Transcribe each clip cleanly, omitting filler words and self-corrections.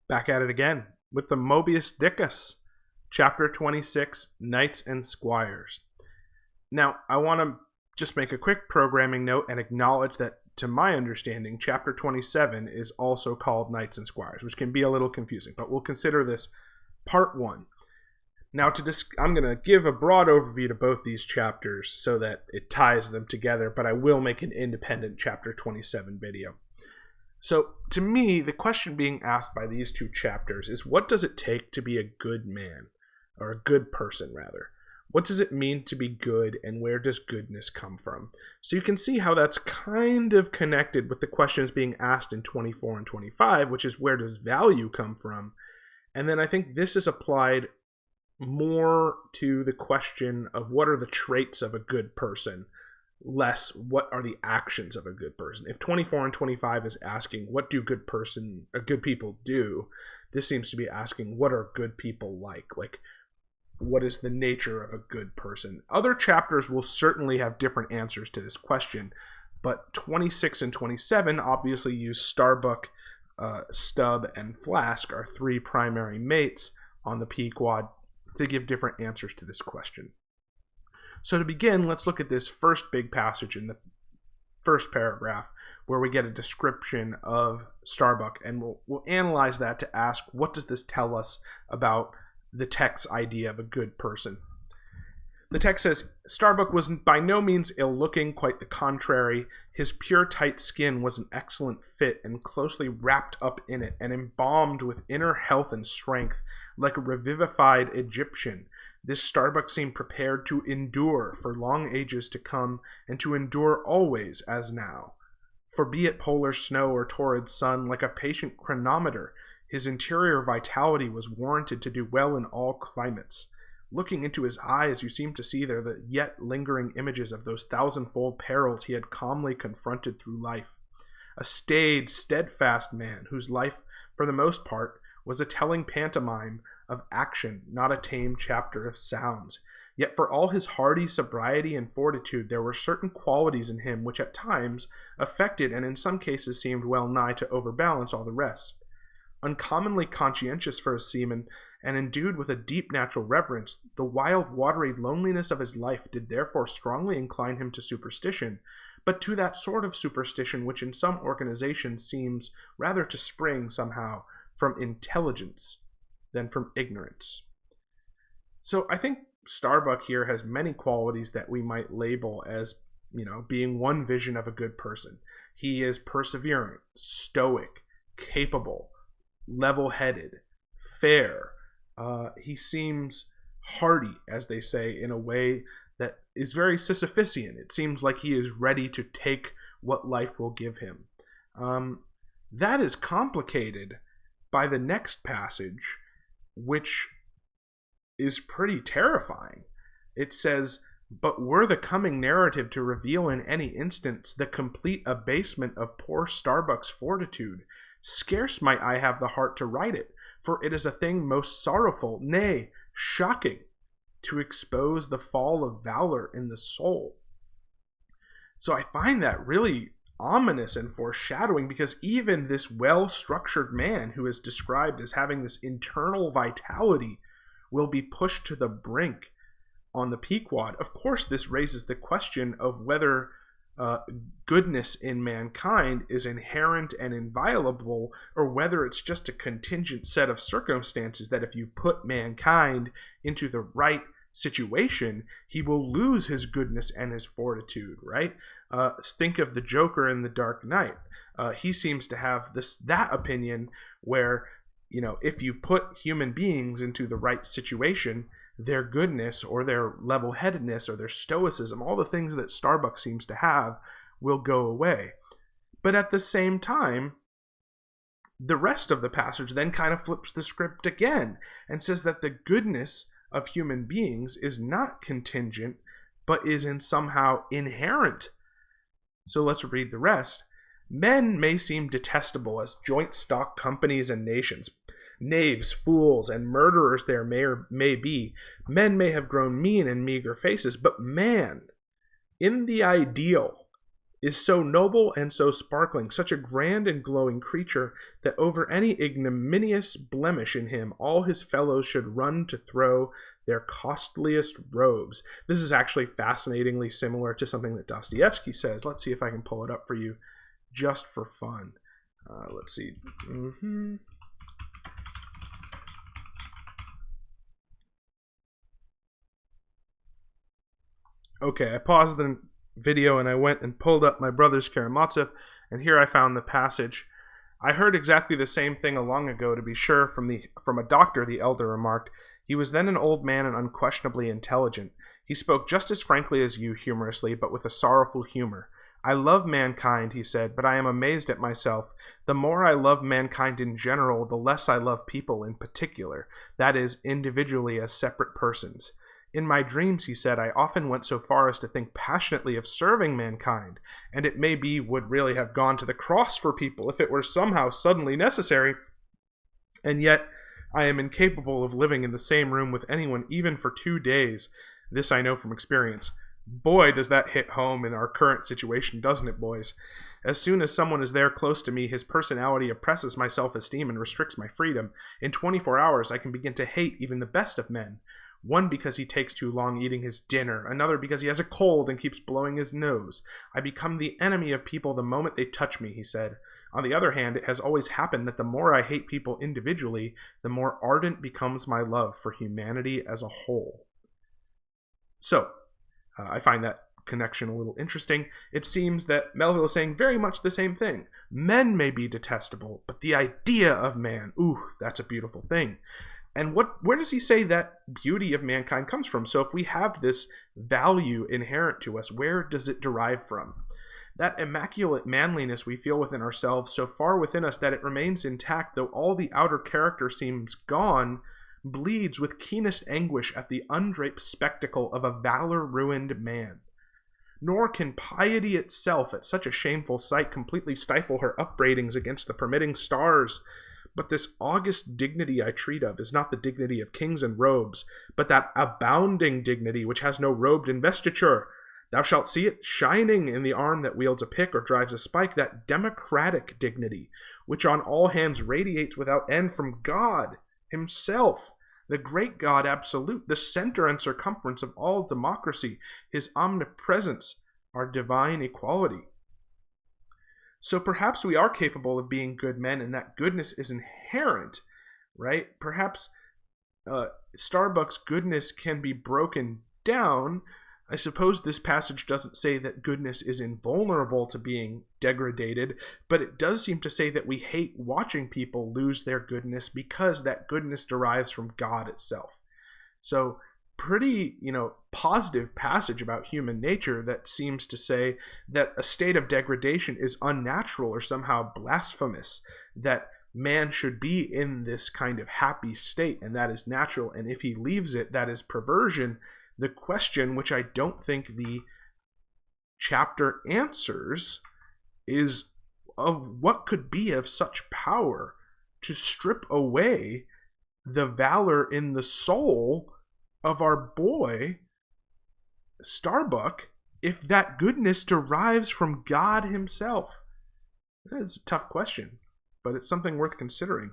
Back at it again with the Mobius Dickus, Chapter 26, Knights and Squires. Now, I want to just make a quick programming note and acknowledge that, to my understanding, Chapter 27 is also called Knights and Squires, which can be a little confusing, but we'll consider this Part 1. Now, I'm going to give a broad overview to both these chapters so that it ties them together, but I will make an independent Chapter 27 video. So, to me, the question being asked by these two chapters is, what does it take to be a good man? Or a good person, rather. What does it mean to be good, and where does goodness come from? So you can see how that's kind of connected with the questions being asked in 24 and 25, which is, where does value come from? And then I think this is applied more to the question of what are the traits of a good person, less what are the actions of a good person. If 24 and 25 is asking what do good people do, this seems to be asking what are good people like what is the nature of a good person. Other chapters will certainly have different answers to this question, but 26 and 27 obviously use Starbuck, Stub, and Flask, our three primary mates on the Pequod, to give different answers to this question. So to begin, let's look at this first big passage in the first paragraph where we get a description of Starbuck, and we'll analyze that to ask, what does this tell us about the text's idea of a good person? The text says, Starbuck was by no means ill-looking, quite the contrary. His pure tight skin was an excellent fit and closely wrapped up in it and embalmed with inner health and strength like a revivified Egyptian. This Starbuck seemed prepared to endure for long ages to come and to endure always as now. For be it polar snow or torrid sun, like a patient chronometer, his interior vitality was warranted to do well in all climates. Looking into his eyes, you seem to see there the yet lingering images of those thousandfold perils he had calmly confronted through life. A staid, steadfast man, whose life, for the most part, was a telling pantomime of action, not a tame chapter of sounds. Yet for all his hardy sobriety and fortitude, there were certain qualities in him which at times affected and in some cases seemed well nigh to overbalance all the rest. Uncommonly conscientious for a seaman, and endued with a deep natural reverence, the wild, watery loneliness of his life did therefore strongly incline him to superstition, but to that sort of superstition which in some organizations seems rather to spring somehow from intelligence than from ignorance. So I think Starbuck here has many qualities that we might label as, being one vision of a good person. He is persevering, stoic, capable, level-headed, fair. He seems hearty, as they say, in a way that is very Sisyphusian. It seems like he is ready to take what life will give him. That is complicated by the next passage, which is pretty terrifying. It says, but were the coming narrative to reveal in any instance the complete abasement of poor Starbuck's fortitude, scarce might I have the heart to write it, for it is a thing most sorrowful, nay, shocking, to expose the fall of valor in the soul. So I find that really ominous and foreshadowing, because even this well-structured man who is described as having this internal vitality will be pushed to the brink on the Pequod. Of course, this raises the question of whether goodness in mankind is inherent and inviolable, or whether it's just a contingent set of circumstances that if you put mankind into the right situation, he will lose his goodness and his fortitude, right? Think of the Joker in The Dark Knight. He seems to have that opinion where, if you put human beings into the right situation, their goodness or their level-headedness or their stoicism, all the things that Starbuck seems to have, will go away. But at the same time, the rest of the passage then kind of flips the script again and says that the goodness of human beings is not contingent, but is somehow inherent. So let's read the rest. Men may seem detestable as joint stock companies and nations. Knaves, fools, and murderers there may be. Men may have grown mean and meager faces, but man, in the ideal, is so noble and so sparkling, such a grand and glowing creature, that over any ignominious blemish in him all his fellows should run to throw their costliest robes. This is actually fascinatingly similar to something that Dostoevsky says. Let's see if I can pull it up for you just for fun. Let's see. Okay, I paused the video and I went and pulled up my brother's Karamazov, and here I found the passage. I heard exactly the same thing long ago, to be sure, from a doctor, the elder remarked. He was then an old man and unquestionably intelligent. He spoke just as frankly as you, humorously, but with a sorrowful humor. I love mankind, he said, but I am amazed at myself. The more I love mankind in general, the less I love people in particular, that is, individually as separate persons. In my dreams, he said, I often went so far as to think passionately of serving mankind, and it may be would really have gone to the cross for people if it were somehow suddenly necessary. And yet, I am incapable of living in the same room with anyone even for 2 days. This I know from experience. Boy, does that hit home in our current situation, doesn't it, boys? As soon as someone is there close to me, his personality oppresses my self-esteem and restricts my freedom. In 24 hours, I can begin to hate even the best of men. One because he takes too long eating his dinner, another because he has a cold and keeps blowing his nose. I become the enemy of people the moment they touch me, he said. On the other hand, it has always happened that the more I hate people individually, the more ardent becomes my love for humanity as a whole. So, I find that connection a little interesting. It seems that Melville is saying very much the same thing. Men may be detestable, but the idea of man, that's a beautiful thing. And where does he say that beauty of mankind comes from? So if we have this value inherent to us, where does it derive from? That immaculate manliness we feel within ourselves, so far within us that it remains intact, though all the outer character seems gone, bleeds with keenest anguish at the undraped spectacle of a valor-ruined man. Nor can piety itself at such a shameful sight completely stifle her upbraidings against the permitting stars. But this august dignity I treat of is not the dignity of kings and robes, but that abounding dignity which has no robed investiture. Thou shalt see it shining in the arm that wields a pick or drives a spike, that democratic dignity, which on all hands radiates without end from God himself, the great God absolute, the center and circumference of all democracy, his omnipresence, our divine equality. So perhaps we are capable of being good men, and that goodness is inherent, right? Perhaps Starbuck's goodness can be broken down. I suppose this passage doesn't say that goodness is invulnerable to being degraded, but it does seem to say that we hate watching people lose their goodness because that goodness derives from God itself. So pretty, positive passage about human nature that seems to say that a state of degradation is unnatural or somehow blasphemous, that man should be in this kind of happy state, and that is natural, and if he leaves it, that is perversion. The question, which I don't think the chapter answers, is of what could be of such power to strip away the valor in the soul of our boy Starbuck if that goodness derives from God himself. That's a tough question, but it's something worth considering.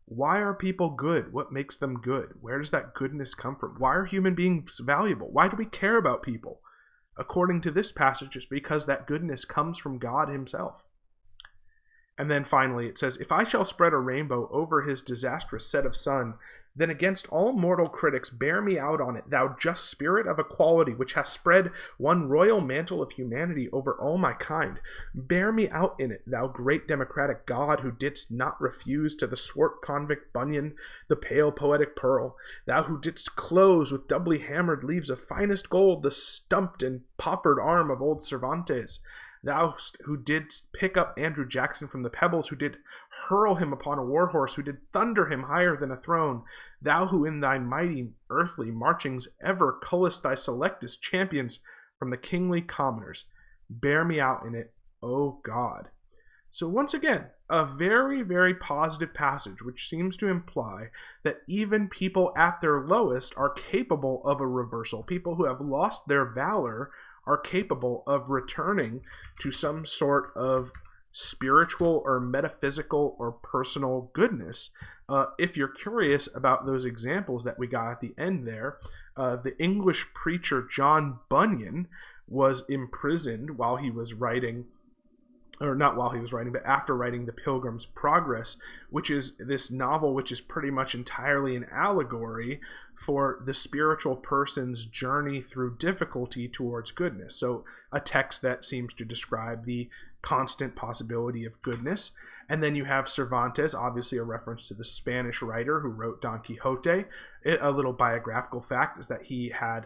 Why are people good? What makes them good? Where does that goodness come from? Why are human beings valuable? Why do we care about people? According to this passage, it's because that goodness comes from God himself. And then finally it says, if I shall spread a rainbow over his disastrous set of sun, then against all mortal critics bear me out on it, thou just spirit of equality, which hast spread one royal mantle of humanity over all my kind. Bear me out in it, thou great democratic God, who didst not refuse to the swart convict Bunyan the pale poetic pearl, thou who didst close with doubly hammered leaves of finest gold the stumped and paupered arm of old Cervantes, thou who didst pick up Andrew Jackson from the pebbles, who did hurl him upon a war horse, who did thunder him higher than a throne, thou who in thy mighty earthly marchings ever cullest thy selectest champions from the kingly commoners, bear me out in it, O God. So once again, a very, very positive passage, which seems to imply that even people at their lowest are capable of a reversal. People who have lost their valor are capable of returning to some sort of spiritual or metaphysical or personal goodness. If you're curious about those examples that we got at the end there, the English preacher John Bunyan was imprisoned while he was writing, or not while he was writing, but after writing The Pilgrim's Progress, which is this novel which is pretty much entirely an allegory for the spiritual person's journey through difficulty towards goodness. So a text that seems to describe the constant possibility of goodness. And then you have Cervantes, obviously a reference to the Spanish writer who wrote Don Quixote. A little biographical fact is that he had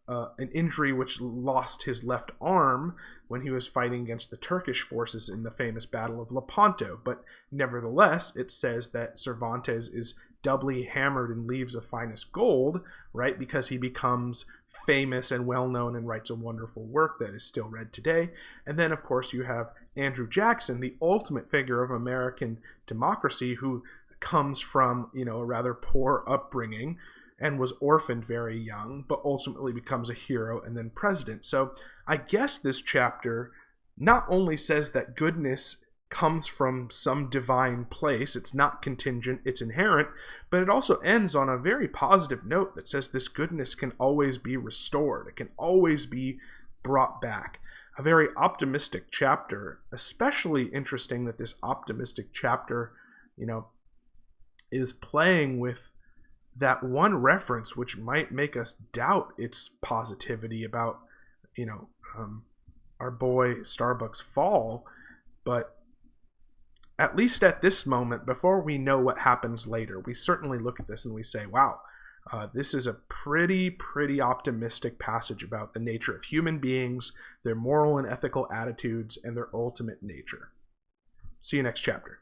an injury which lost his left arm when he was fighting against the Turkish forces in the famous Battle of Lepanto. But nevertheless, it says that Cervantes is doubly hammered in leaves of finest gold, right? Because he becomes famous and well-known and writes a wonderful work that is still read today. And then, of course, you have Andrew Jackson, the ultimate figure of American democracy, who comes from, a rather poor upbringing and was orphaned very young, but ultimately becomes a hero and then president. So I guess this chapter not only says that goodness comes from some divine place, it's not contingent, it's inherent, but it also ends on a very positive note that says this goodness can always be restored, it can always be brought back. A very optimistic chapter, especially interesting that this optimistic chapter, is playing with that one reference which might make us doubt its positivity about, our boy Starbuck's fall. But at least at this moment, before we know what happens later, we certainly look at this and we say, wow, this is a pretty optimistic passage about the nature of human beings, their moral and ethical attitudes, and their ultimate nature. See you next chapter.